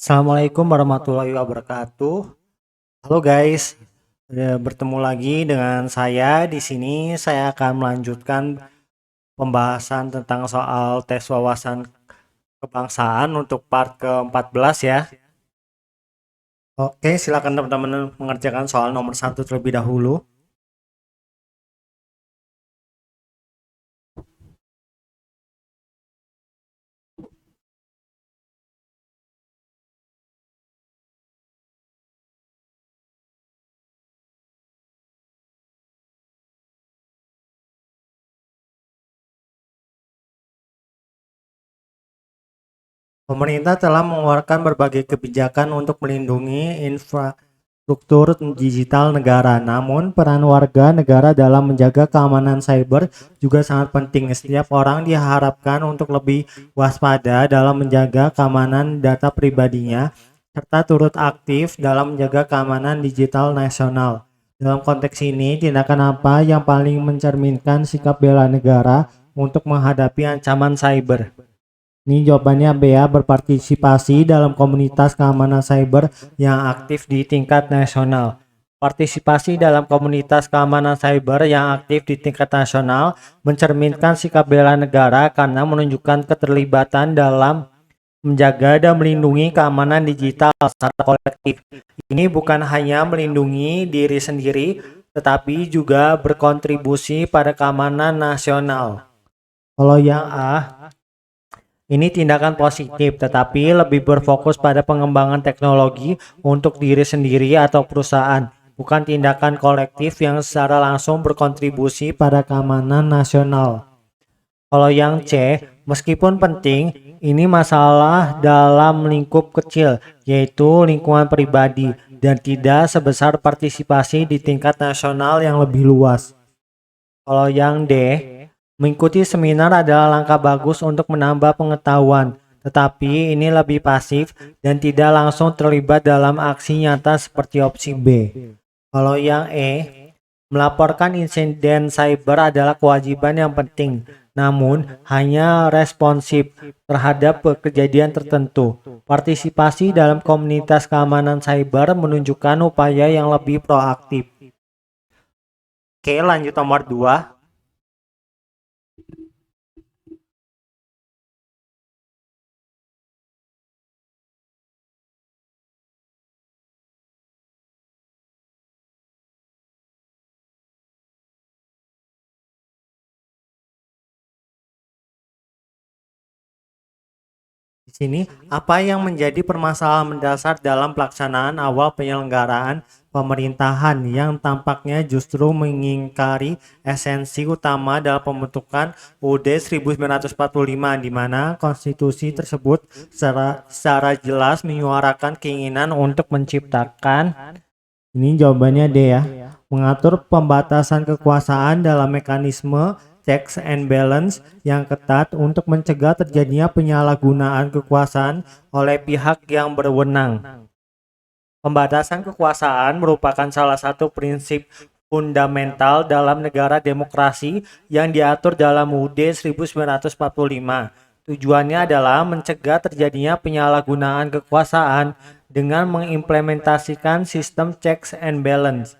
Assalamualaikum warahmatullahi wabarakatuh. Halo guys, bertemu lagi dengan saya di sini. Saya akan melanjutkan pembahasan tentang soal tes wawasan kebangsaan untuk part ke-14 ya. Oke, silakan teman-teman mengerjakan soal nomor 1 terlebih dahulu. Pemerintah telah mengeluarkan berbagai kebijakan untuk melindungi infrastruktur digital negara. Namun, peran warga negara dalam menjaga keamanan cyber juga sangat penting. Setiap orang diharapkan untuk lebih waspada dalam menjaga keamanan data pribadinya, serta turut aktif dalam menjaga keamanan digital nasional. Dalam konteks ini, tindakan apa yang paling mencerminkan sikap bela negara untuk menghadapi ancaman cyber? Ini jawabannya B ya, berpartisipasi dalam komunitas keamanan cyber yang aktif di tingkat nasional. Partisipasi dalam komunitas keamanan cyber yang aktif di tingkat nasional mencerminkan sikap bela negara karena menunjukkan keterlibatan dalam menjaga dan melindungi keamanan digital secara kolektif. Ini bukan hanya melindungi diri sendiri, tetapi juga berkontribusi pada keamanan nasional. Kalau yang A, ini tindakan positif, tetapi lebih berfokus pada pengembangan teknologi untuk diri sendiri atau perusahaan, bukan tindakan kolektif yang secara langsung berkontribusi pada keamanan nasional. Kalau yang C, meskipun penting, ini masalah dalam lingkup kecil, yaitu lingkungan pribadi, dan tidak sebesar partisipasi di tingkat nasional yang lebih luas. Kalau yang D, mengikuti seminar adalah langkah bagus untuk menambah pengetahuan, tetapi ini lebih pasif dan tidak langsung terlibat dalam aksi nyata seperti opsi B. Kalau yang E, melaporkan insiden cyber adalah kewajiban yang penting, namun hanya responsif terhadap kejadian tertentu. Partisipasi dalam komunitas keamanan cyber menunjukkan upaya yang lebih proaktif. Oke, lanjut nomor 2. Di sini, apa yang menjadi permasalahan mendasar dalam pelaksanaan awal penyelenggaraan pemerintahan yang tampaknya justru mengingkari esensi utama dalam pembentukan UUD 1945, di mana konstitusi tersebut secara jelas menyuarakan keinginan untuk menciptakan, ini jawabannya D ya, mengatur pembatasan kekuasaan dalam mekanisme checks and balance yang ketat untuk mencegah terjadinya penyalahgunaan kekuasaan oleh pihak yang berwenang. Pembatasan kekuasaan merupakan salah satu prinsip fundamental dalam negara demokrasi yang diatur dalam UUD 1945. Tujuannya adalah mencegah terjadinya penyalahgunaan kekuasaan dengan mengimplementasikan sistem checks and balance.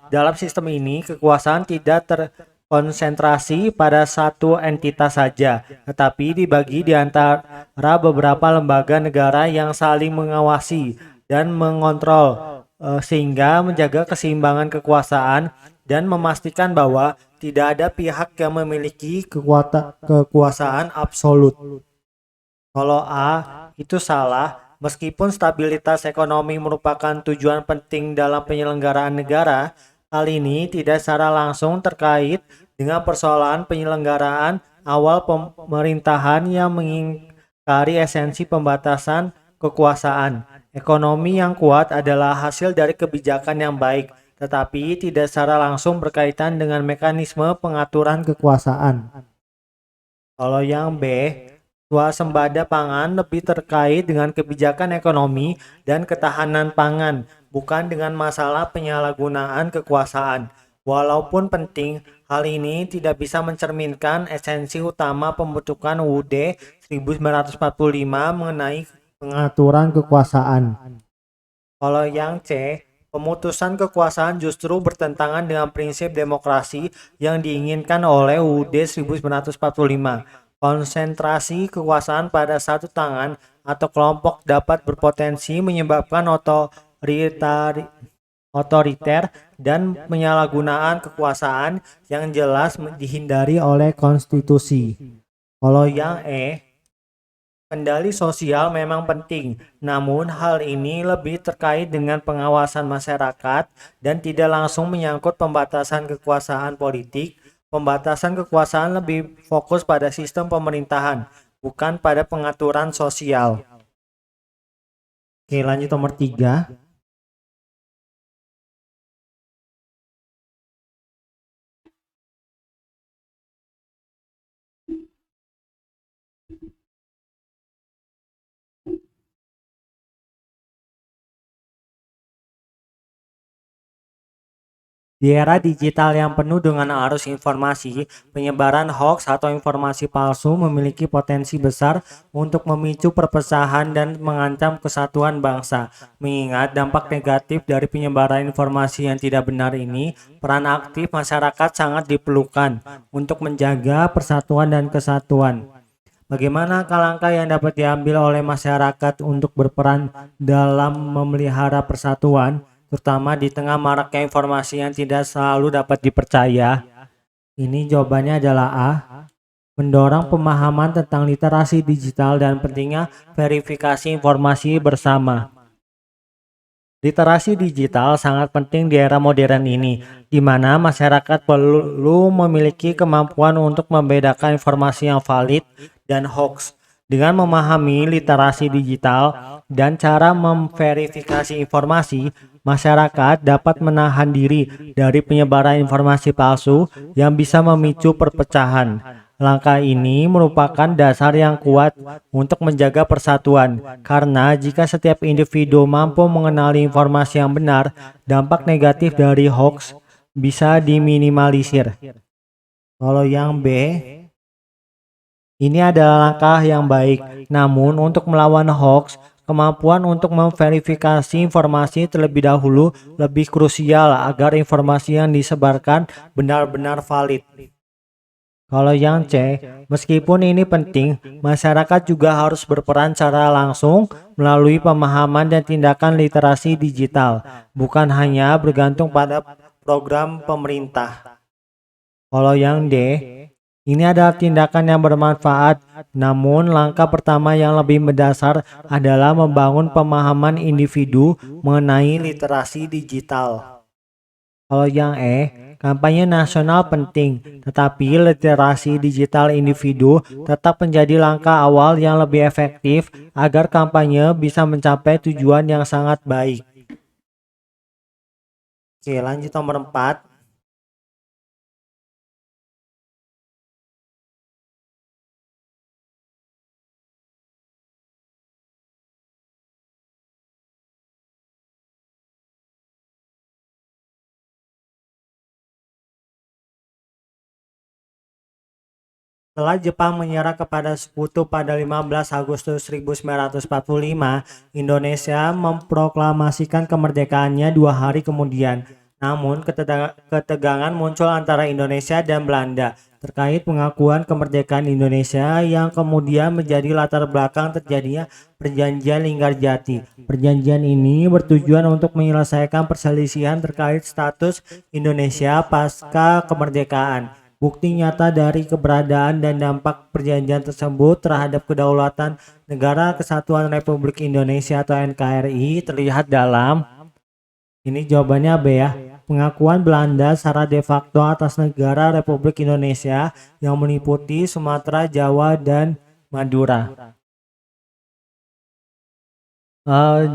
Dalam sistem ini, kekuasaan tidak terkonsentrasi pada satu entitas saja, tetapi dibagi di antara beberapa lembaga negara yang saling mengawasi dan mengontrol, sehingga menjaga keseimbangan kekuasaan dan memastikan bahwa tidak ada pihak yang memiliki kekuasaan absolut. Kalau A itu salah, meskipun stabilitas ekonomi merupakan tujuan penting dalam penyelenggaraan negara, hal ini tidak secara langsung terkait dengan persoalan penyelenggaraan awal pemerintahan yang mengingkari esensi pembatasan kekuasaan. Ekonomi yang kuat adalah hasil dari kebijakan yang baik, tetapi tidak secara langsung berkaitan dengan mekanisme pengaturan kekuasaan. Kalau yang B, swasembada pangan lebih terkait dengan kebijakan ekonomi dan ketahanan pangan, bukan dengan masalah penyalahgunaan kekuasaan. Walaupun penting, hal ini tidak bisa mencerminkan esensi utama pembentukan UUD 1945 mengenai pengaturan kekuasaan. Kalau yang C, pemutusan kekuasaan justru bertentangan dengan prinsip demokrasi yang diinginkan oleh UUD 1945. Konsentrasi kekuasaan pada satu tangan atau kelompok dapat berpotensi menyebabkan otoriter dan penyalahgunaan kekuasaan yang jelas dihindari oleh konstitusi. Kalau yang E, kendali sosial memang penting, namun hal ini lebih terkait dengan pengawasan masyarakat dan tidak langsung menyangkut pembatasan kekuasaan politik. Pembatasan kekuasaan lebih fokus pada sistem pemerintahan, bukan pada pengaturan sosial. Oke, lanjut nomor 3. Di era digital yang penuh dengan arus informasi, penyebaran hoaks atau informasi palsu memiliki potensi besar untuk memicu perpecahan dan mengancam kesatuan bangsa. Mengingat dampak negatif dari penyebaran informasi yang tidak benar ini, peran aktif masyarakat sangat diperlukan untuk menjaga persatuan dan kesatuan. Bagaimana langkah yang dapat diambil oleh masyarakat untuk berperan dalam memelihara persatuan, terutama di tengah maraknya informasi yang tidak selalu dapat dipercaya? Ini jawabannya adalah A. Mendorong pemahaman tentang literasi digital dan pentingnya verifikasi informasi bersama. Literasi digital sangat penting di era modern ini, di mana masyarakat perlu memiliki kemampuan untuk membedakan informasi yang valid dan hoax. Dengan memahami literasi digital dan cara memverifikasi informasi, masyarakat dapat menahan diri dari penyebaran informasi palsu yang bisa memicu perpecahan. Langkah ini merupakan dasar yang kuat untuk menjaga persatuan, karena jika setiap individu mampu mengenali informasi yang benar, dampak negatif dari hoax bisa diminimalisir. Kalau yang B, ini adalah langkah yang baik, namun untuk melawan hoax, kemampuan untuk memverifikasi informasi terlebih dahulu lebih krusial agar informasi yang disebarkan benar-benar valid. Kalau yang C, meskipun ini penting, masyarakat juga harus berperan secara langsung melalui pemahaman dan tindakan literasi digital, bukan hanya bergantung pada program pemerintah. Kalau yang D, ini adalah tindakan yang bermanfaat, namun langkah pertama yang lebih mendasar adalah membangun pemahaman individu mengenai literasi digital. Kalau yang E, kampanye nasional penting, tetapi literasi digital individu tetap menjadi langkah awal yang lebih efektif agar kampanye bisa mencapai tujuan yang sangat baik. Oke, lanjut nomor 4. Setelah Jepang menyerah kepada Sekutu pada 15 Agustus 1945, Indonesia memproklamasikan kemerdekaannya 2 hari kemudian. Namun, ketegangan muncul antara Indonesia dan Belanda terkait pengakuan kemerdekaan Indonesia yang kemudian menjadi latar belakang terjadinya Perjanjian Linggarjati. Perjanjian ini bertujuan untuk menyelesaikan perselisihan terkait status Indonesia pasca kemerdekaan. Bukti nyata dari keberadaan dan dampak perjanjian tersebut terhadap kedaulatan Negara Kesatuan Republik Indonesia atau NKRI terlihat dalam, ini jawabannya B ya, pengakuan Belanda secara de facto atas negara Republik Indonesia yang meliputi Sumatera, Jawa, dan Madura.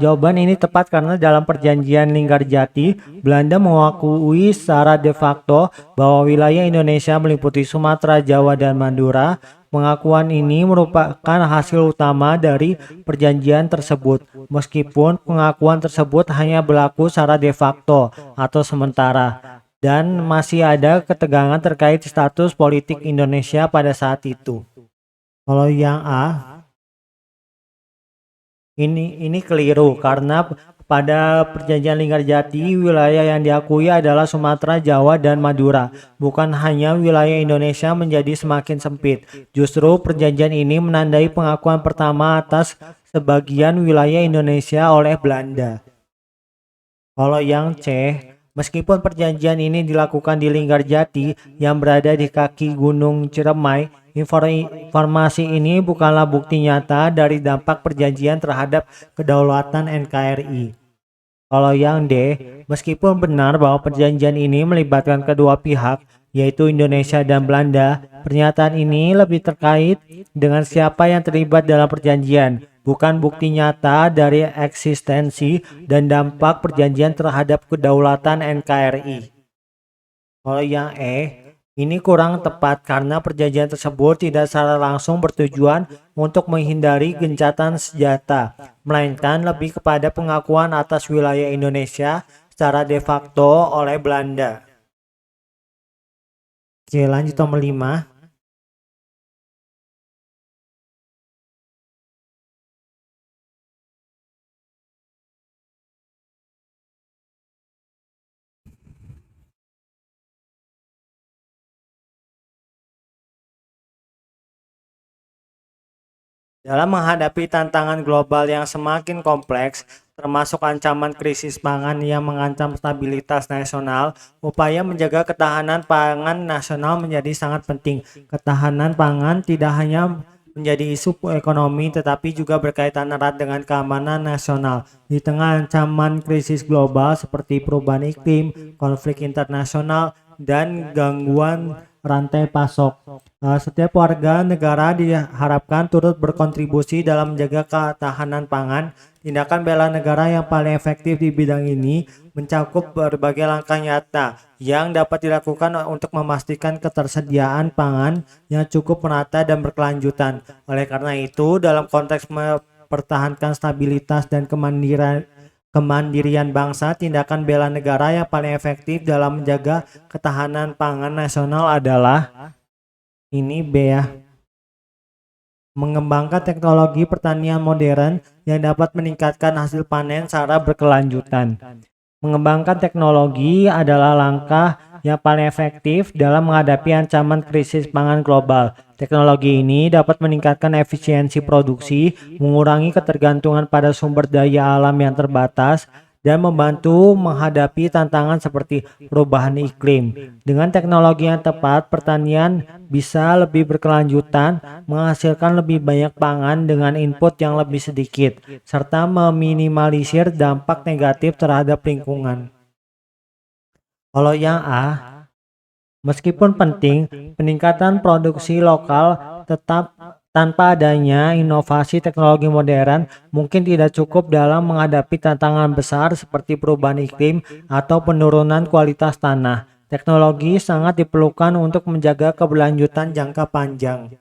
Jawaban ini tepat karena dalam perjanjian Linggarjati, Belanda mengakui secara de facto bahwa wilayah Indonesia meliputi Sumatera, Jawa, dan Madura. Pengakuan ini merupakan hasil utama dari perjanjian tersebut, meskipun pengakuan tersebut hanya berlaku secara de facto atau sementara, dan masih ada ketegangan terkait status politik Indonesia pada saat itu. Kalau yang A, Ini keliru karena pada perjanjian Linggarjati wilayah yang diakui adalah Sumatera, Jawa, dan Madura. Bukan hanya wilayah Indonesia menjadi semakin sempit. Justru perjanjian ini menandai pengakuan pertama atas sebagian wilayah Indonesia oleh Belanda. Kalau yang C, meskipun perjanjian ini dilakukan di Linggarjati yang berada di kaki Gunung Ciremai, informasi ini bukanlah bukti nyata dari dampak perjanjian terhadap kedaulatan NKRI. Kalau yang D, meskipun benar bahwa perjanjian ini melibatkan kedua pihak, yaitu Indonesia dan Belanda, pernyataan ini lebih terkait dengan siapa yang terlibat dalam perjanjian, bukan bukti nyata dari eksistensi dan dampak perjanjian terhadap kedaulatan NKRI. Kalau yang E, ini kurang tepat karena perjanjian tersebut tidak secara langsung bertujuan untuk menghindari gencatan senjata, melainkan lebih kepada pengakuan atas wilayah Indonesia secara de facto oleh Belanda. Oke, lanjut nomor 5. Dalam menghadapi tantangan global yang semakin kompleks, termasuk ancaman krisis pangan yang mengancam stabilitas nasional, upaya menjaga ketahanan pangan nasional menjadi sangat penting. Ketahanan pangan tidak hanya menjadi isu ekonomi tetapi juga berkaitan erat dengan keamanan nasional. Di tengah ancaman krisis global seperti perubahan iklim, konflik internasional, dan gangguan rantai pasok, setiap warga negara diharapkan turut berkontribusi dalam menjaga ketahanan pangan. Tindakan bela negara yang paling efektif di bidang ini mencakup berbagai langkah nyata yang dapat dilakukan untuk memastikan ketersediaan pangan yang cukup merata dan berkelanjutan. Oleh karena itu, dalam konteks mempertahankan stabilitas dan kemandirian bangsa, tindakan bela negara yang paling efektif dalam menjaga ketahanan pangan nasional adalah ini B ya. Mengembangkan teknologi pertanian modern yang dapat meningkatkan hasil panen secara berkelanjutan. Mengembangkan teknologi adalah langkah yang paling efektif dalam menghadapi ancaman krisis pangan global. Teknologi ini dapat meningkatkan efisiensi produksi, mengurangi ketergantungan pada sumber daya alam yang terbatas, dan membantu menghadapi tantangan seperti perubahan iklim. Dengan teknologi yang tepat, pertanian bisa lebih berkelanjutan, menghasilkan lebih banyak pangan dengan input yang lebih sedikit, serta meminimalisir dampak negatif terhadap lingkungan. Kalau yang A, meskipun penting, peningkatan produksi lokal tetap tanpa adanya inovasi teknologi modern mungkin tidak cukup dalam menghadapi tantangan besar seperti perubahan iklim atau penurunan kualitas tanah. Teknologi sangat diperlukan untuk menjaga keberlanjutan jangka panjang.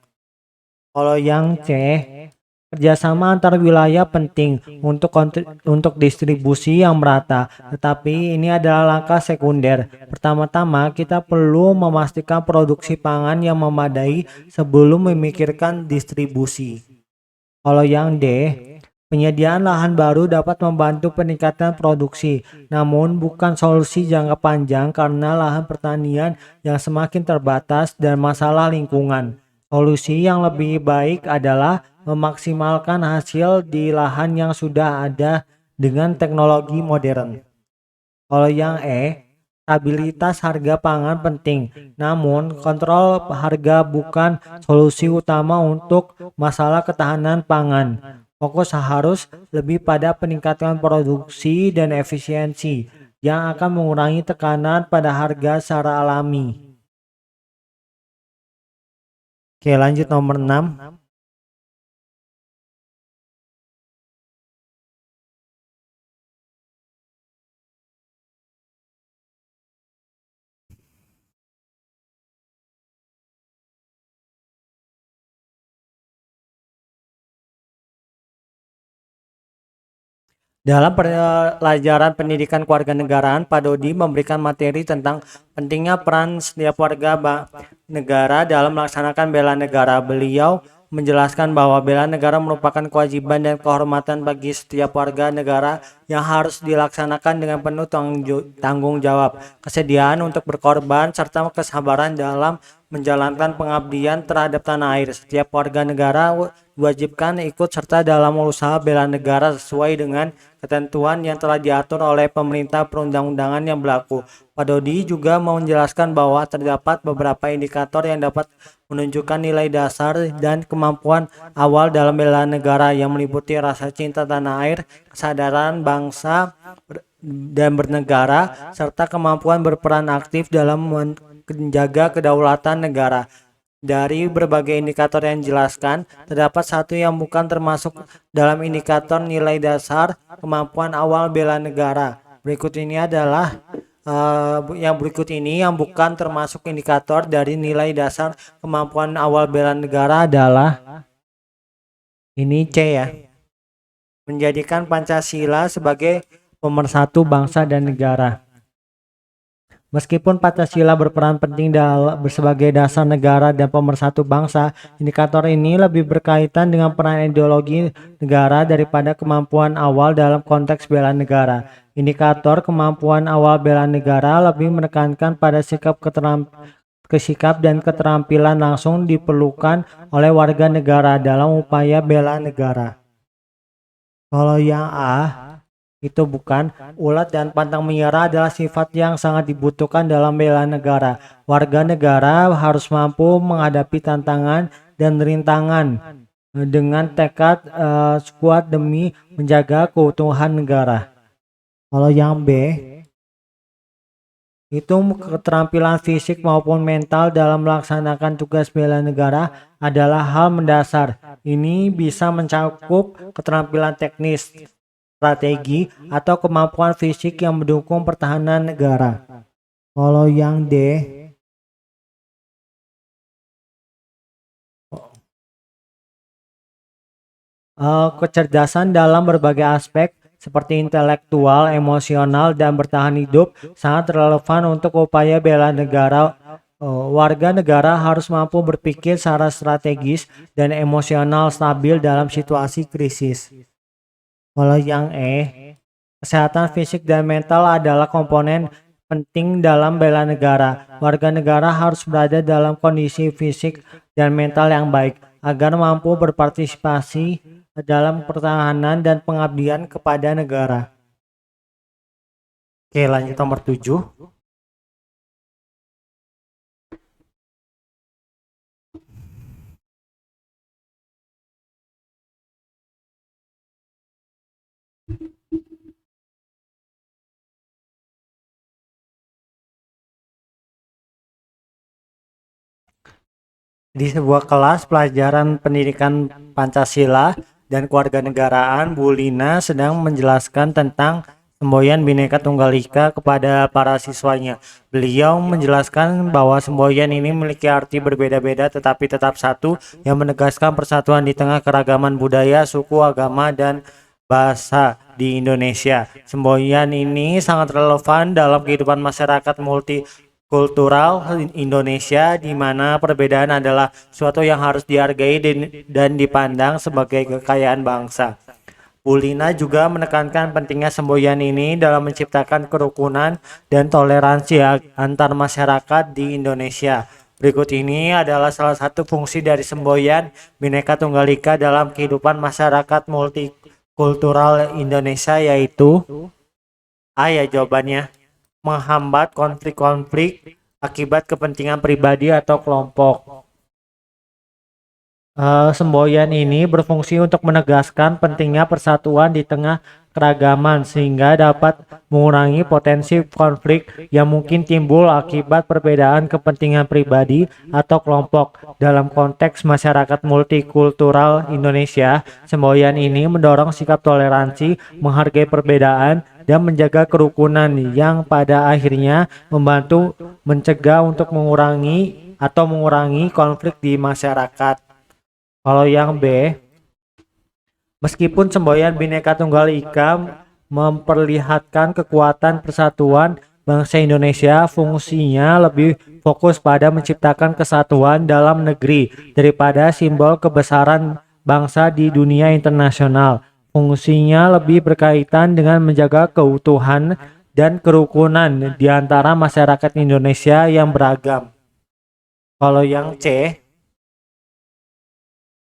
Kalau yang C, kerjasama antar wilayah penting untuk distribusi yang merata, tetapi ini adalah langkah sekunder. Pertama-tama, kita perlu memastikan produksi pangan yang memadai sebelum memikirkan distribusi. Kalau yang D, penyediaan lahan baru dapat membantu peningkatan produksi, namun bukan solusi jangka panjang karena lahan pertanian yang semakin terbatas dan masalah lingkungan. Solusi yang lebih baik adalah memaksimalkan hasil di lahan yang sudah ada dengan teknologi modern. Kalau yang E, stabilitas harga pangan penting, namun kontrol harga bukan solusi utama untuk masalah ketahanan pangan. Fokus harus lebih pada peningkatan produksi dan efisiensi yang akan mengurangi tekanan pada harga secara alami. Oke, lanjut nomor 6. Dalam pelajaran pendidikan kewarganegaraan, Pak Dodi memberikan materi tentang pentingnya peran setiap warga negara dalam melaksanakan bela negara. Beliau menjelaskan bahwa bela negara merupakan kewajiban dan kehormatan bagi setiap warga negara yang harus dilaksanakan dengan penuh tanggung jawab, kesediaan untuk berkorban, serta kesabaran dalam menjalankan pengabdian terhadap tanah air. Setiap warga negara diwajibkan ikut serta dalam usaha bela negara sesuai dengan ketentuan yang telah diatur oleh pemerintah perundang-undangan yang berlaku. Pak Dodi juga mau menjelaskan bahwa terdapat beberapa indikator yang dapat menunjukkan nilai dasar dan kemampuan awal dalam bela negara yang meliputi rasa cinta tanah air, kesadaran bangsa dan bernegara, serta kemampuan berperan aktif dalam menjaga kedaulatan negara. Dari berbagai indikator yang dijelaskan, terdapat satu yang bukan termasuk dalam indikator nilai dasar kemampuan awal bela negara. Yang berikut ini yang bukan termasuk indikator dari nilai dasar kemampuan awal bela negara adalah ini C ya. Menjadikan Pancasila sebagai pemersatu bangsa dan negara. Meskipun Pancasila berperan penting sebagai dasar negara dan pemersatu bangsa, indikator ini lebih berkaitan dengan peran ideologi negara daripada kemampuan awal dalam konteks bela negara. Indikator kemampuan awal bela negara lebih menekankan pada sikap dan keterampilan langsung diperlukan oleh warga negara dalam upaya bela negara. Kalau yang A, itu bukan. Ulet dan pantang menyerah adalah sifat yang sangat dibutuhkan dalam bela negara. Warga negara harus mampu menghadapi tantangan dan rintangan dengan tekad kuat demi menjaga keutuhan negara. Kalau yang B, itu keterampilan fisik maupun mental dalam melaksanakan tugas bela negara adalah hal mendasar. Ini bisa mencakup keterampilan teknis, strategi, atau kemampuan fisik yang mendukung pertahanan negara. Kalau yang D, kecerdasan dalam berbagai aspek seperti intelektual, emosional, dan bertahan hidup sangat relevan untuk upaya bela negara. Warga negara harus mampu berpikir secara strategis dan emosional stabil dalam situasi krisis. Kalau yang E, kesehatan fisik dan mental adalah komponen penting dalam bela negara. Warga negara harus berada dalam kondisi fisik dan mental yang baik agar mampu berpartisipasi dalam pertahanan dan pengabdian kepada negara. Oke, lanjut nomor 7. Di sebuah kelas pelajaran pendidikan Pancasila dan kewarganegaraan, Bu Lina sedang menjelaskan tentang semboyan Bhinneka Tunggal Ika kepada para siswanya. Beliau menjelaskan bahwa semboyan ini memiliki arti berbeda-beda tetapi tetap satu yang menegaskan persatuan di tengah keragaman budaya, suku, agama, dan bahasa di Indonesia. Semboyan ini sangat relevan dalam kehidupan masyarakat multikultural Indonesia, di mana perbedaan adalah suatu yang harus dihargai dan dipandang sebagai kekayaan bangsa. Bu Lina juga menekankan pentingnya semboyan ini dalam menciptakan kerukunan dan toleransi antar masyarakat di Indonesia. Berikut ini adalah salah satu fungsi dari semboyan Bhinneka Tunggal Ika dalam kehidupan masyarakat multikultural Indonesia, yaitu A ya jawabannya, menghambat konflik-konflik akibat kepentingan pribadi atau kelompok. Semboyan ini berfungsi untuk menegaskan pentingnya persatuan di tengah keragaman sehingga dapat mengurangi potensi konflik yang mungkin timbul akibat perbedaan kepentingan pribadi atau kelompok. Dalam konteks masyarakat multikultural Indonesia, semboyan ini mendorong sikap toleransi, menghargai perbedaan, dan menjaga kerukunan yang pada akhirnya membantu mencegah untuk mengurangi konflik di masyarakat. Kalau yang B, meskipun semboyan Bhinneka Tunggal Ika memperlihatkan kekuatan persatuan bangsa Indonesia fungsinya lebih fokus pada menciptakan kesatuan dalam negeri daripada simbol kebesaran bangsa di dunia internasional. Fungsinya lebih berkaitan dengan menjaga keutuhan dan kerukunan di antara masyarakat Indonesia yang beragam. Kalau yang C,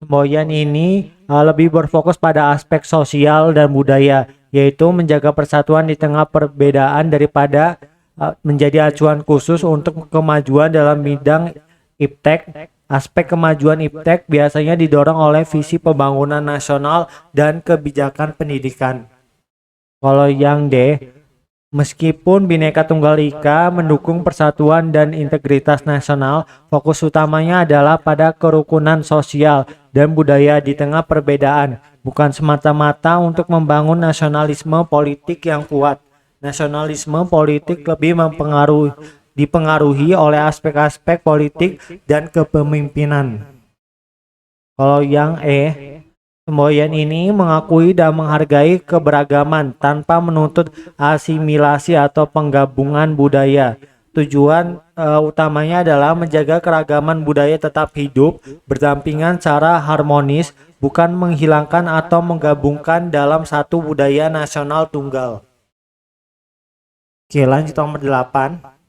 semboyan ini lebih berfokus pada aspek sosial dan budaya, yaitu menjaga persatuan di tengah perbedaan daripada menjadi acuan khusus untuk kemajuan dalam bidang iptek. Aspek kemajuan iptek biasanya didorong oleh visi pembangunan nasional dan kebijakan pendidikan. Kalau yang D, meskipun Bhinneka Tunggal Ika mendukung persatuan dan integritas nasional, fokus utamanya adalah pada kerukunan sosial dan budaya di tengah perbedaan, bukan semata-mata untuk membangun nasionalisme politik yang kuat. Nasionalisme politik lebih dipengaruhi oleh aspek-aspek politik dan kepemimpinan. Kalau yang E, semboyan ini mengakui dan menghargai keberagaman tanpa menuntut asimilasi atau penggabungan budaya. Tujuan utamanya adalah menjaga keragaman budaya tetap hidup berdampingan secara harmonis, bukan menghilangkan atau menggabungkan dalam satu budaya nasional tunggal. Oke, lanjut nomor 8.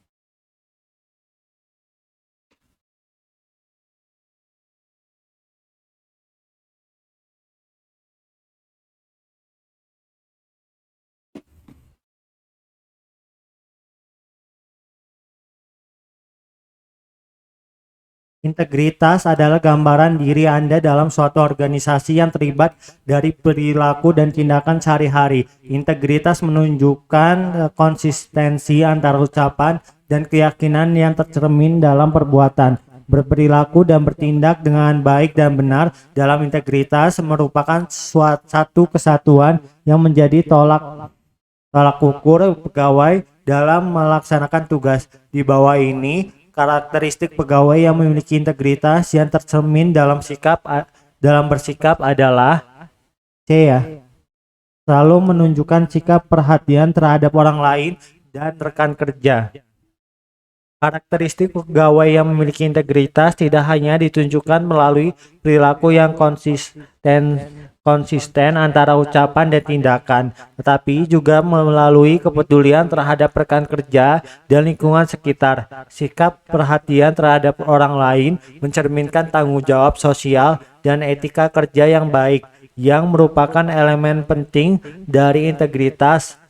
Integritas adalah gambaran diri Anda dalam suatu organisasi yang terlibat dari perilaku dan tindakan sehari-hari. Integritas menunjukkan konsistensi antara ucapan dan keyakinan yang tercermin dalam perbuatan. Berperilaku dan bertindak dengan baik dan benar dalam integritas merupakan satu kesatuan yang menjadi tolak ukur pegawai dalam melaksanakan tugas. Di bawah ini, karakteristik pegawai yang memiliki integritas yang tercermin dalam bersikap adalah C ya. Selalu menunjukkan sikap perhatian terhadap orang lain dan rekan kerja. Karakteristik pegawai yang memiliki integritas tidak hanya ditunjukkan melalui perilaku yang konsisten antara ucapan dan tindakan, tetapi juga melalui kepedulian terhadap rekan kerja dan lingkungan sekitar. Sikap perhatian terhadap orang lain mencerminkan tanggung jawab sosial dan etika kerja yang baik, yang merupakan elemen penting dari integritas.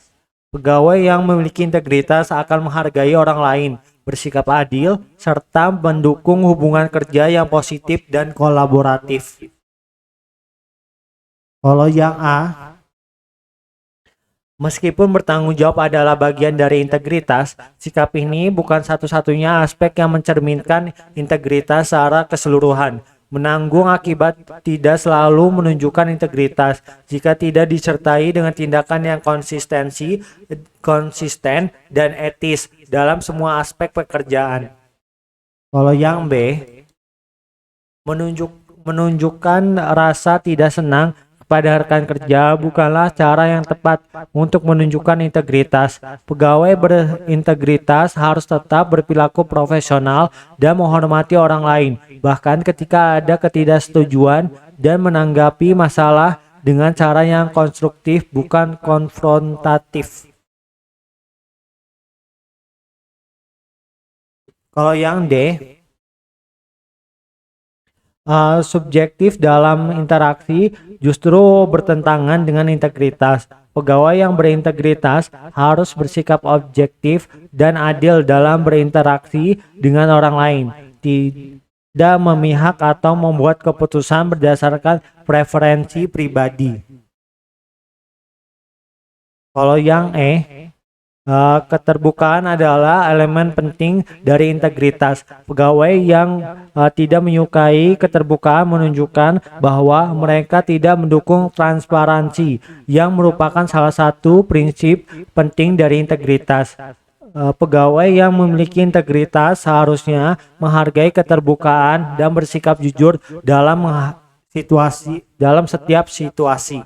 Pegawai yang memiliki integritas akan menghargai orang lain, bersikap adil, serta mendukung hubungan kerja yang positif dan kolaboratif. Kalau yang A, meskipun bertanggung jawab adalah bagian dari integritas, sikap ini bukan satu-satunya aspek yang mencerminkan integritas secara keseluruhan. Menanggung akibat tidak selalu menunjukkan integritas jika tidak disertai dengan tindakan yang konsisten dan etis dalam semua aspek pekerjaan. Kalau yang B, menunjukkan rasa tidak senang pada rekan kerja bukanlah cara yang tepat untuk menunjukkan integritas. Pegawai berintegritas harus tetap berperilaku profesional dan menghormati orang lain, bahkan ketika ada ketidaksetujuan, dan menanggapi masalah dengan cara yang konstruktif, bukan konfrontatif. Kalau yang D, subjektif dalam interaksi justru bertentangan dengan integritas. Pegawai yang berintegritas harus bersikap objektif dan adil dalam berinteraksi dengan orang lain, tidak memihak atau membuat keputusan berdasarkan preferensi pribadi. Kalau yang E, keterbukaan adalah elemen penting dari integritas. Pegawai yang tidak menyukai keterbukaan menunjukkan bahwa mereka tidak mendukung transparansi, yang merupakan salah satu prinsip penting dari integritas. Pegawai yang memiliki integritas seharusnya menghargai keterbukaan dan bersikap jujur dalam setiap situasi.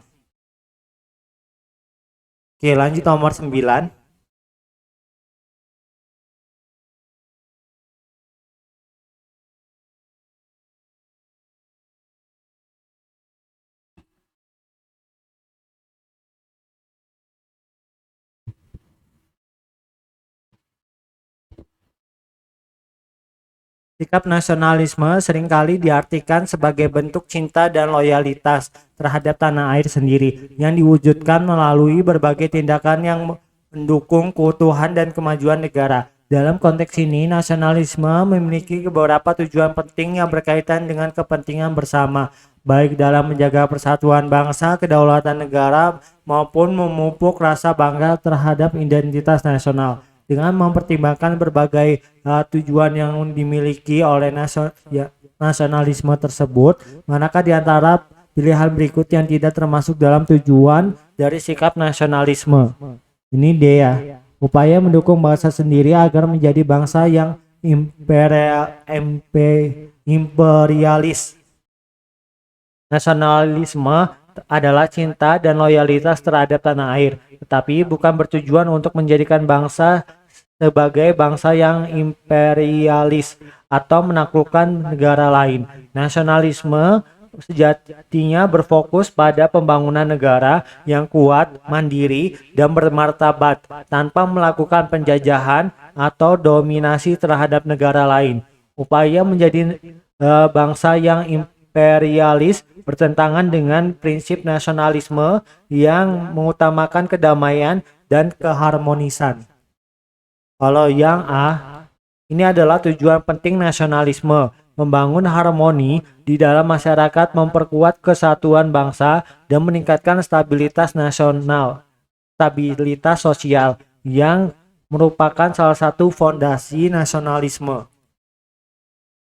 Oke, lanjut nomor 9. Sikap nasionalisme seringkali diartikan sebagai bentuk cinta dan loyalitas terhadap tanah air sendiri yang diwujudkan melalui berbagai tindakan yang mendukung keutuhan dan kemajuan negara. Dalam konteks ini, nasionalisme memiliki beberapa tujuan penting yang berkaitan dengan kepentingan bersama, baik dalam menjaga persatuan bangsa, kedaulatan negara, maupun memupuk rasa bangga terhadap identitas nasional. Dengan mempertimbangkan berbagai tujuan yang dimiliki oleh nasionalisme tersebut, manakah di antara pilihan berikut yang tidak termasuk dalam tujuan dari sikap nasionalisme? Ini D ya. Upaya mendukung bangsa sendiri agar menjadi bangsa yang imperialis. Nasionalisme adalah cinta dan loyalitas terhadap tanah air, tetapi bukan bertujuan untuk menjadikan bangsa sebagai bangsa yang imperialis atau menaklukkan negara lain. Nasionalisme sejatinya berfokus pada pembangunan negara yang kuat, mandiri, dan bermartabat tanpa melakukan penjajahan atau dominasi terhadap negara lain. Upaya menjadi bangsa yang imperialis bertentangan dengan prinsip nasionalisme yang mengutamakan kedamaian dan keharmonisan. Kalau yang A, ini adalah tujuan penting nasionalisme, membangun harmoni di dalam masyarakat, memperkuat kesatuan bangsa, dan meningkatkan stabilitas nasional, stabilitas sosial, yang merupakan salah satu fondasi nasionalisme.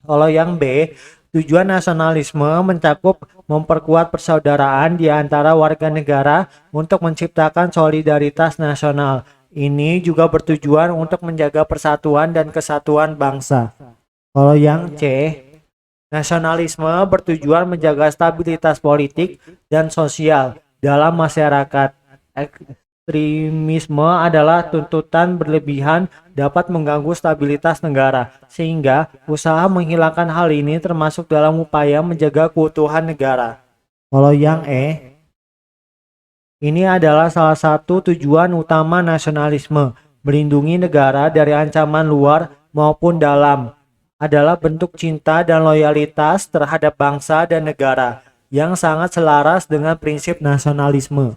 Kalau yang B, tujuan nasionalisme mencakup memperkuat persaudaraan di antara warga negara untuk menciptakan solidaritas nasional. Ini juga bertujuan untuk menjaga persatuan dan kesatuan bangsa. Kalau yang C, nasionalisme bertujuan menjaga stabilitas politik dan sosial dalam masyarakat. Ekstremisme adalah tuntutan berlebihan dapat mengganggu stabilitas negara, sehingga usaha menghilangkan hal ini termasuk dalam upaya menjaga keutuhan negara. Kalau yang E, ini adalah salah satu tujuan utama nasionalisme, melindungi negara dari ancaman luar maupun dalam, adalah bentuk cinta dan loyalitas terhadap bangsa dan negara yang sangat selaras dengan prinsip nasionalisme.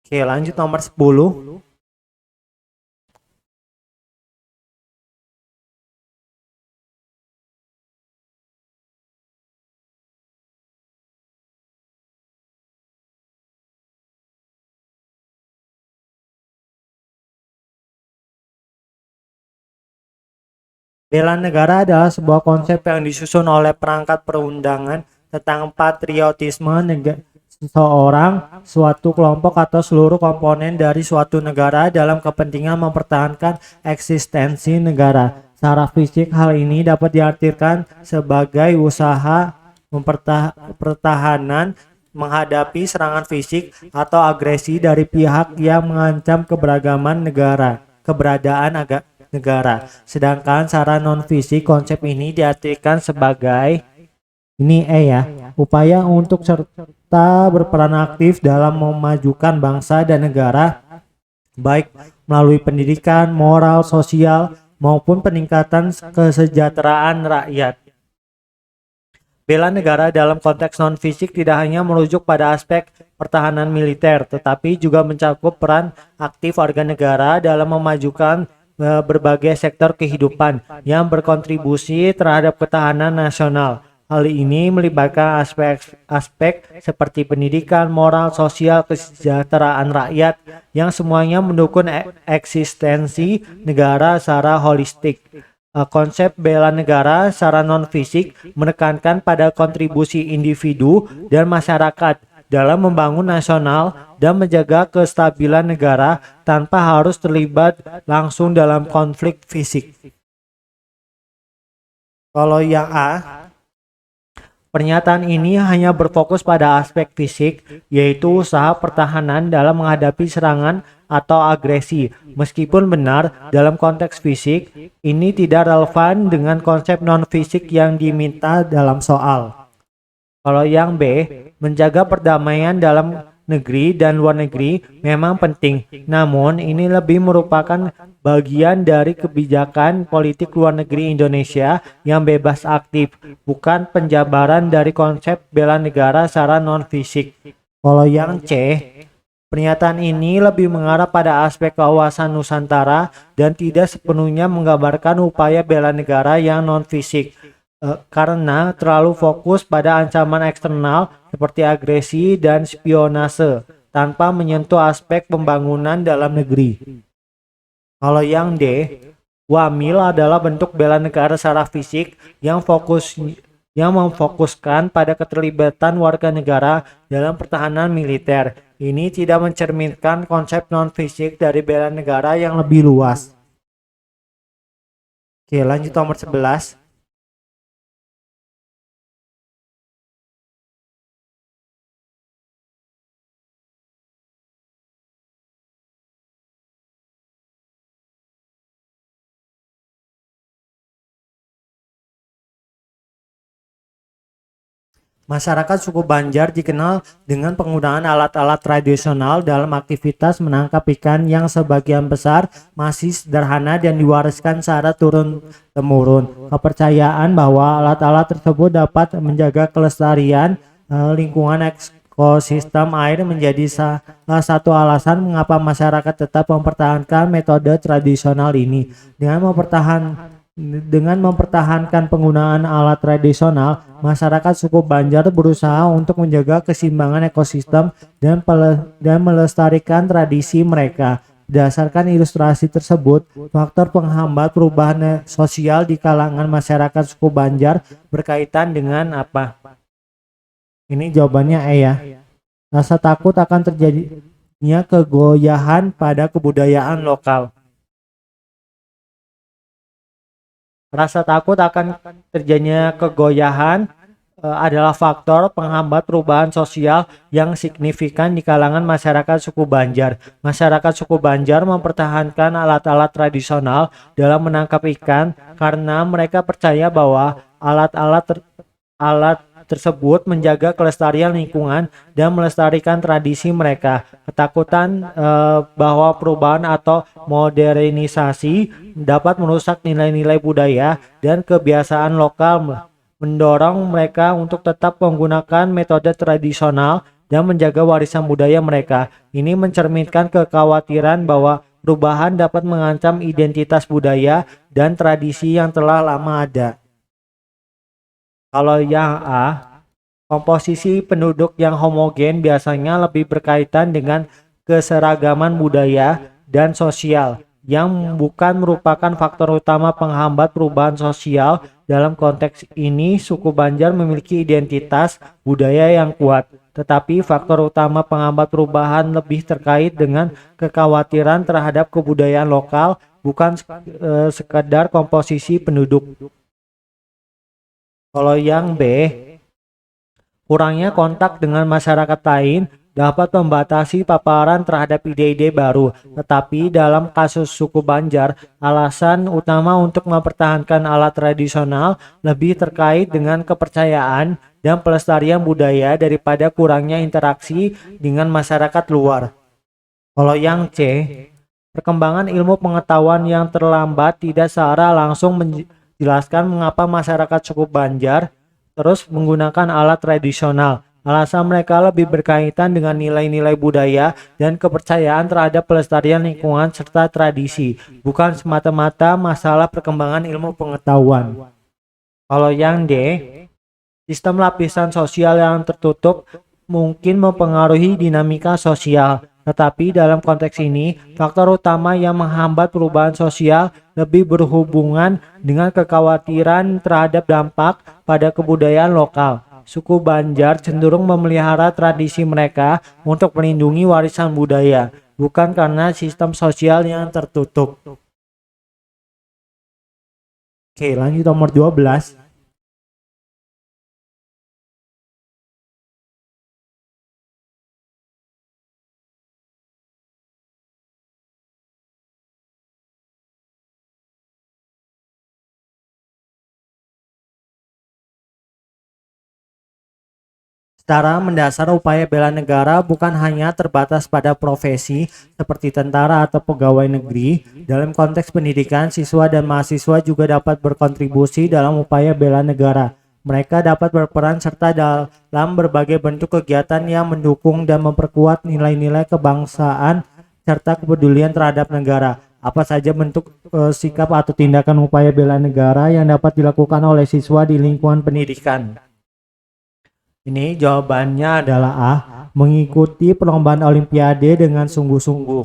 Oke, lanjut nomor 10. Bela negara adalah sebuah konsep yang disusun oleh perangkat perundangan tentang patriotisme seseorang, suatu kelompok atau seluruh komponen dari suatu negara dalam kepentingan mempertahankan eksistensi negara. Secara fisik, hal ini dapat diartikan sebagai usaha pertahanan menghadapi serangan fisik atau agresi dari pihak yang mengancam keberagaman negara, keberadaan negara. Sedangkan secara non-fisik, konsep ini diartikan sebagai ini ya, upaya untuk serta berperan aktif dalam memajukan bangsa dan negara, baik melalui pendidikan, moral, sosial, maupun peningkatan kesejahteraan rakyat. Bela negara dalam konteks non-fisik tidak hanya merujuk pada aspek pertahanan militer, tetapi juga mencakup peran aktif warga negara dalam memajukan berbagai sektor kehidupan yang berkontribusi terhadap ketahanan nasional. Hal ini melibatkan aspek seperti pendidikan, moral, sosial, kesejahteraan rakyat yang semuanya mendukung eksistensi negara secara holistik. Konsep bela negara secara non-fisik menekankan pada kontribusi individu dan masyarakat dalam membangun nasional dan menjaga kestabilan negara tanpa harus terlibat langsung dalam konflik fisik. Kalau yang A, pernyataan ini hanya berfokus pada aspek fisik, yaitu usaha pertahanan dalam menghadapi serangan atau agresi. Meskipun benar, dalam konteks fisik, ini tidak relevan dengan konsep non-fisik yang diminta dalam soal. Kalau yang B, menjaga perdamaian dalam negeri dan luar negeri memang penting, namun ini lebih merupakan bagian dari kebijakan politik luar negeri Indonesia yang bebas aktif, bukan penjabaran dari konsep bela negara secara non-fisik. Kalau yang C, pernyataan ini lebih mengarah pada aspek kewawasan Nusantara dan tidak sepenuhnya menggambarkan upaya bela negara yang non-fisik, karena terlalu fokus pada ancaman eksternal seperti agresi dan spionase tanpa menyentuh aspek pembangunan dalam negeri. Kalau yang D, Wamil adalah bentuk bela negara secara fisik yang memfokuskan pada keterlibatan warga negara dalam pertahanan militer. Ini tidak mencerminkan konsep non-fisik dari bela negara yang lebih luas. Oke, lanjut nomor 11. Masyarakat suku Banjar dikenal dengan penggunaan alat-alat tradisional dalam aktivitas menangkap ikan yang sebagian besar masih sederhana dan diwariskan secara turun-temurun. Kepercayaan bahwa alat-alat tersebut dapat menjaga kelestarian lingkungan ekosistem air menjadi salah satu alasan mengapa masyarakat tetap mempertahankan metode tradisional ini. Dengan mempertahankan penggunaan alat tradisional, masyarakat suku Banjar berusaha untuk menjaga keseimbangan ekosistem dan melestarikan tradisi mereka. Berdasarkan ilustrasi tersebut, faktor penghambat perubahan sosial di kalangan masyarakat suku Banjar berkaitan dengan apa? Ini jawabannya E ya. Rasa takut akan terjadinya kegoyahan pada kebudayaan lokal. Rasa takut akan terjadinya kegoyahan adalah faktor penghambat perubahan sosial yang signifikan di kalangan masyarakat suku Banjar. Masyarakat suku Banjar mempertahankan alat-alat tradisional dalam menangkap ikan karena mereka percaya bahwa alat tersebut menjaga kelestarian lingkungan dan melestarikan tradisi mereka. Ketakutan bahwa perubahan atau modernisasi dapat merusak nilai-nilai budaya dan kebiasaan lokal mendorong mereka untuk tetap menggunakan metode tradisional dan menjaga warisan budaya mereka. Ini mencerminkan kekhawatiran bahwa perubahan dapat mengancam identitas budaya dan tradisi yang telah lama ada. Kalau yang A, komposisi penduduk yang homogen biasanya lebih berkaitan dengan keseragaman budaya dan sosial yang bukan merupakan faktor utama penghambat perubahan sosial. Dalam konteks ini, suku Banjar memiliki identitas budaya yang kuat, tetapi faktor utama penghambat perubahan lebih terkait dengan kekhawatiran terhadap kebudayaan lokal, bukan sekedar komposisi penduduk. Kalau yang B, kurangnya kontak dengan masyarakat lain dapat membatasi paparan terhadap ide-ide baru. Tetapi dalam kasus suku Banjar, alasan utama untuk mempertahankan alat tradisional lebih terkait dengan kepercayaan dan pelestarian budaya daripada kurangnya interaksi dengan masyarakat luar. Kalau yang C, perkembangan ilmu pengetahuan yang terlambat tidak secara langsung menjelaskan mengapa masyarakat suku Banjar terus menggunakan alat tradisional. Alasan mereka lebih berkaitan dengan nilai-nilai budaya dan kepercayaan terhadap pelestarian lingkungan serta tradisi, bukan semata-mata masalah perkembangan ilmu pengetahuan. Kalau yang D, sistem lapisan sosial yang tertutup mungkin mempengaruhi dinamika sosial, tetapi dalam konteks ini, faktor utama yang menghambat perubahan sosial lebih berhubungan dengan kekhawatiran terhadap dampak pada kebudayaan lokal. Suku Banjar cenderung memelihara tradisi mereka untuk melindungi warisan budaya, bukan karena sistem sosial yang tertutup. Oke, lanjut nomor 12. Secara mendasar, upaya bela negara bukan hanya terbatas pada profesi seperti tentara atau pegawai negeri. Dalam konteks pendidikan, siswa dan mahasiswa juga dapat berkontribusi dalam upaya bela negara. Mereka dapat berperan serta dalam berbagai bentuk kegiatan yang mendukung dan memperkuat nilai-nilai kebangsaan serta kepedulian terhadap negara. Apa saja bentuk sikap atau tindakan upaya bela negara yang dapat dilakukan oleh siswa di lingkungan pendidikan? Ini jawabannya adalah A. Mengikuti perlombaan olimpiade dengan sungguh-sungguh.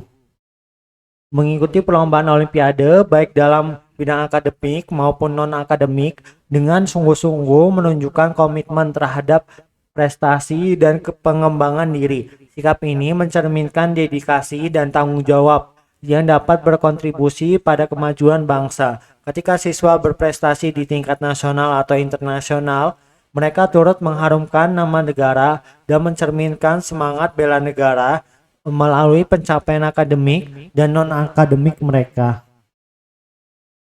Mengikuti perlombaan olimpiade baik dalam bidang akademik maupun non-akademik dengan sungguh-sungguh menunjukkan komitmen terhadap prestasi dan pengembangan diri. Sikap ini mencerminkan dedikasi dan tanggung jawab yang dapat berkontribusi pada kemajuan bangsa. Ketika siswa berprestasi di tingkat nasional atau internasional, mereka turut mengharumkan nama negara dan mencerminkan semangat bela negara melalui pencapaian akademik dan non-akademik mereka.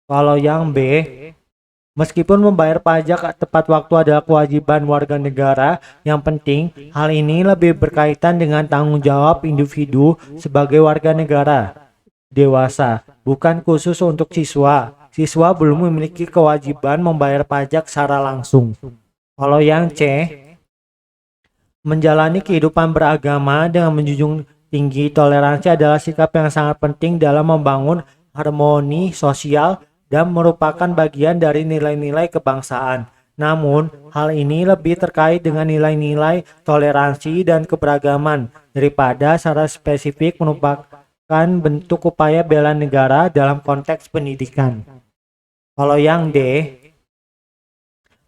Kalau yang B, meskipun membayar pajak tepat waktu adalah kewajiban warga negara, yang penting hal ini lebih berkaitan dengan tanggung jawab individu sebagai warga negara dewasa, bukan khusus untuk siswa. Siswa belum memiliki kewajiban membayar pajak secara langsung. Kalau yang C, menjalani kehidupan beragama dengan menjunjung tinggi toleransi adalah sikap yang sangat penting dalam membangun harmoni sosial dan merupakan bagian dari nilai-nilai kebangsaan. Namun, hal ini lebih terkait dengan nilai-nilai toleransi dan keberagaman daripada secara spesifik merupakan bentuk upaya bela negara dalam konteks pendidikan. Kalau yang D,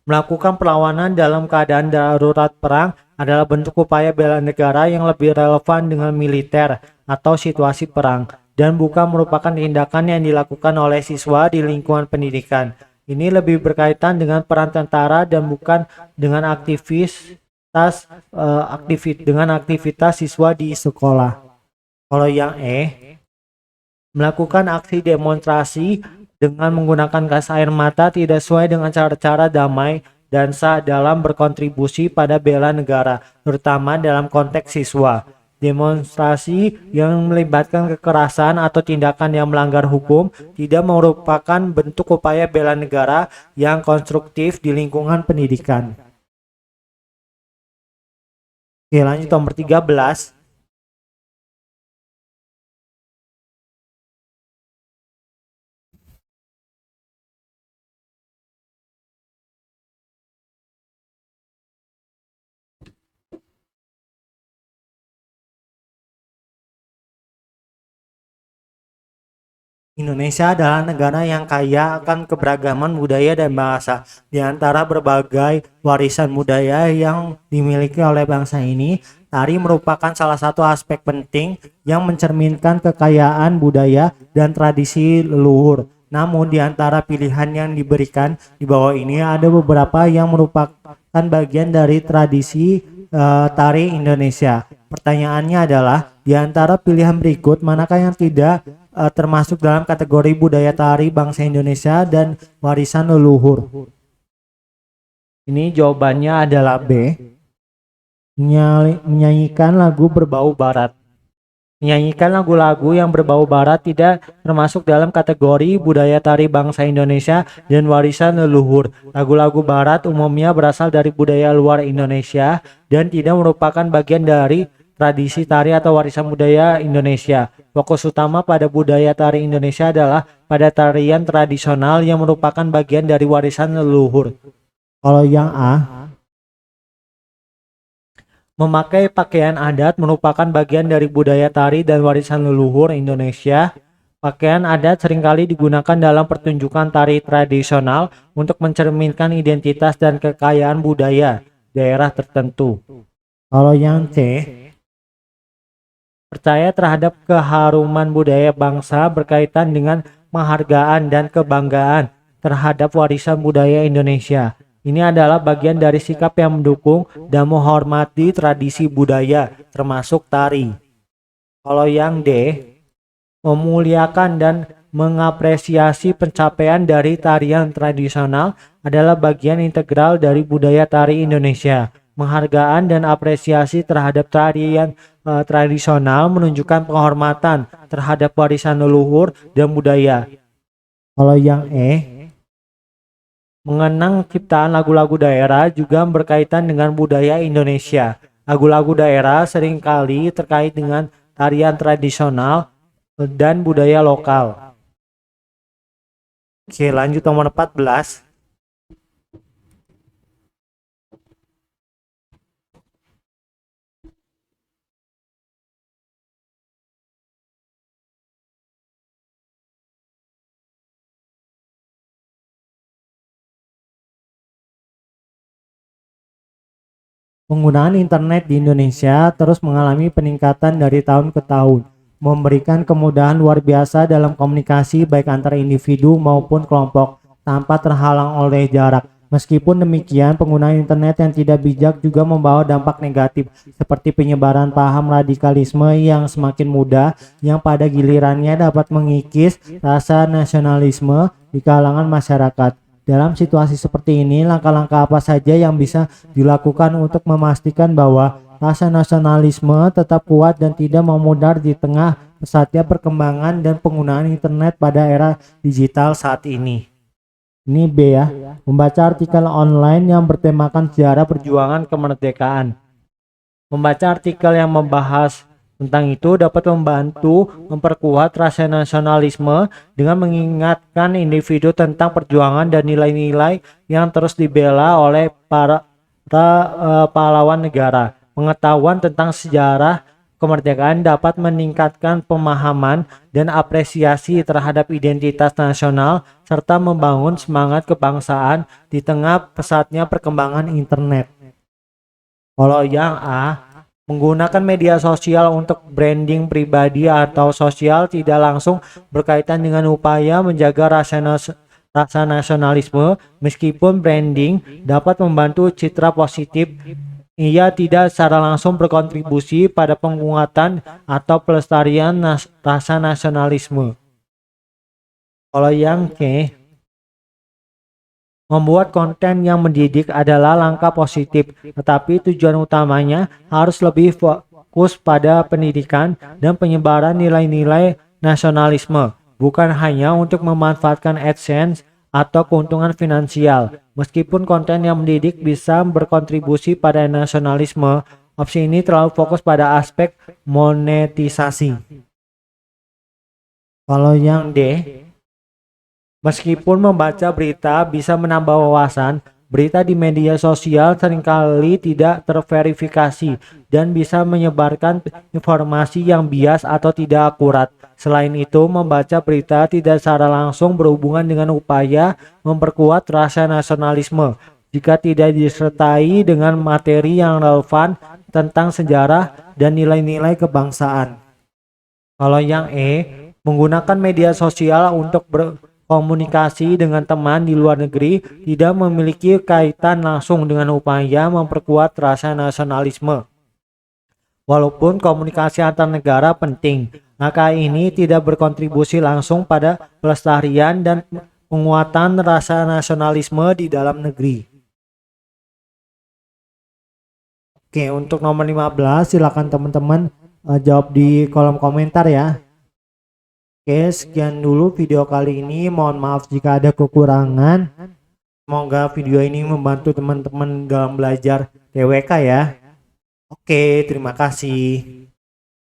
melakukan perlawanan dalam keadaan darurat perang adalah bentuk upaya bela negara yang lebih relevan dengan militer atau situasi perang, dan bukan merupakan tindakan yang dilakukan oleh siswa di lingkungan pendidikan. Ini lebih berkaitan dengan peran tentara dan bukan dengan aktivitas siswa di sekolah. Kalau yang E, melakukan aksi demonstrasi dengan menggunakan gas air mata tidak sesuai dengan cara-cara damai dan sah dalam berkontribusi pada bela negara, terutama dalam konteks siswa. Demonstrasi yang melibatkan kekerasan atau tindakan yang melanggar hukum tidak merupakan bentuk upaya bela negara yang konstruktif di lingkungan pendidikan. Oke, lanjut nomor 13. Indonesia adalah negara yang kaya akan keberagaman budaya dan bahasa. Di antara berbagai warisan budaya yang dimiliki oleh bangsa ini, tari merupakan salah satu aspek penting yang mencerminkan kekayaan budaya dan tradisi leluhur. Namun di antara pilihan yang diberikan di bawah ini ada beberapa yang merupakan bagian dari tradisi tari Indonesia. Pertanyaannya adalah, di antara pilihan berikut manakah yang tidak termasuk dalam kategori budaya tari bangsa Indonesia dan warisan leluhur? Ini jawabannya adalah B. Menyanyikan lagu berbau barat. Menyanyikan lagu-lagu yang berbau barat tidak termasuk dalam kategori budaya tari bangsa Indonesia dan warisan leluhur. Lagu-lagu barat umumnya berasal dari budaya luar Indonesia dan tidak merupakan bagian dari tradisi tari atau warisan budaya Indonesia. Fokus utama pada budaya tari Indonesia adalah pada tarian tradisional yang merupakan bagian dari warisan leluhur. Kalau yang A, memakai pakaian adat merupakan bagian dari budaya tari dan warisan leluhur Indonesia. Pakaian adat seringkali digunakan dalam pertunjukan tari tradisional untuk mencerminkan identitas dan kekayaan budaya daerah tertentu. Kalau yang C, percaya terhadap keharuman budaya bangsa berkaitan dengan penghargaan dan kebanggaan terhadap warisan budaya Indonesia. Ini adalah bagian dari sikap yang mendukung dan menghormati tradisi budaya, termasuk tari. Kalau yang D, memuliakan dan mengapresiasi pencapaian dari tarian tradisional adalah bagian integral dari budaya tari Indonesia. Penghargaan dan apresiasi terhadap tarian tradisional menunjukkan penghormatan terhadap warisan leluhur dan budaya. Kalau yang mengenang ciptaan lagu-lagu daerah juga berkaitan dengan budaya Indonesia. Lagu-lagu daerah seringkali terkait dengan tarian tradisional dan budaya lokal. Oke, lanjut nomor 14. Penggunaan internet di Indonesia terus mengalami peningkatan dari tahun ke tahun, memberikan kemudahan luar biasa dalam komunikasi baik antara individu maupun kelompok tanpa terhalang oleh jarak. Meskipun demikian, penggunaan internet yang tidak bijak juga membawa dampak negatif seperti penyebaran paham radikalisme yang semakin mudah yang pada gilirannya dapat mengikis rasa nasionalisme di kalangan masyarakat. Dalam situasi seperti ini, langkah-langkah apa saja yang bisa dilakukan untuk memastikan bahwa rasa nasionalisme tetap kuat dan tidak memudar di tengah pesatnya perkembangan dan penggunaan internet pada era digital saat ini? Ini B ya, membaca artikel online yang bertemakan sejarah perjuangan kemerdekaan. Membaca artikel yang membahas tentang itu dapat membantu memperkuat rasa nasionalisme dengan mengingatkan individu tentang perjuangan dan nilai-nilai yang terus dibela oleh para pahlawan negara. Pengetahuan tentang sejarah kemerdekaan dapat meningkatkan pemahaman dan apresiasi terhadap identitas nasional serta membangun semangat kebangsaan di tengah pesatnya perkembangan internet. Kalau yang A, menggunakan media sosial untuk branding pribadi atau sosial tidak langsung berkaitan dengan upaya menjaga rasa nasionalisme. Meskipun branding dapat membantu citra positif, ia tidak secara langsung berkontribusi pada penguatan atau pelestarian rasa nasionalisme. Kalau yang C, membuat konten yang mendidik adalah langkah positif, tetapi tujuan utamanya harus lebih fokus pada pendidikan dan penyebaran nilai-nilai nasionalisme, bukan hanya untuk memanfaatkan AdSense atau keuntungan finansial. Meskipun konten yang mendidik bisa berkontribusi pada nasionalisme, opsi ini terlalu fokus pada aspek monetisasi. Kalau yang D, meskipun membaca berita bisa menambah wawasan, berita di media sosial seringkali tidak terverifikasi dan bisa menyebarkan informasi yang bias atau tidak akurat. Selain itu, membaca berita tidak secara langsung berhubungan dengan upaya memperkuat rasa nasionalisme jika tidak disertai dengan materi yang relevan tentang sejarah dan nilai-nilai kebangsaan. Kalau yang E, menggunakan media sosial untuk komunikasi dengan teman di luar negeri tidak memiliki kaitan langsung dengan upaya memperkuat rasa nasionalisme. Walaupun komunikasi antar negara penting, langkah ini tidak berkontribusi langsung pada pelestarian dan penguatan rasa nasionalisme di dalam negeri. Oke, untuk nomor 15 silakan teman-teman jawab di kolom komentar ya. Oke, sekian dulu video kali ini. Mohon maaf jika ada kekurangan. Semoga video ini membantu teman-teman dalam belajar TWK ya. Oke, terima kasih.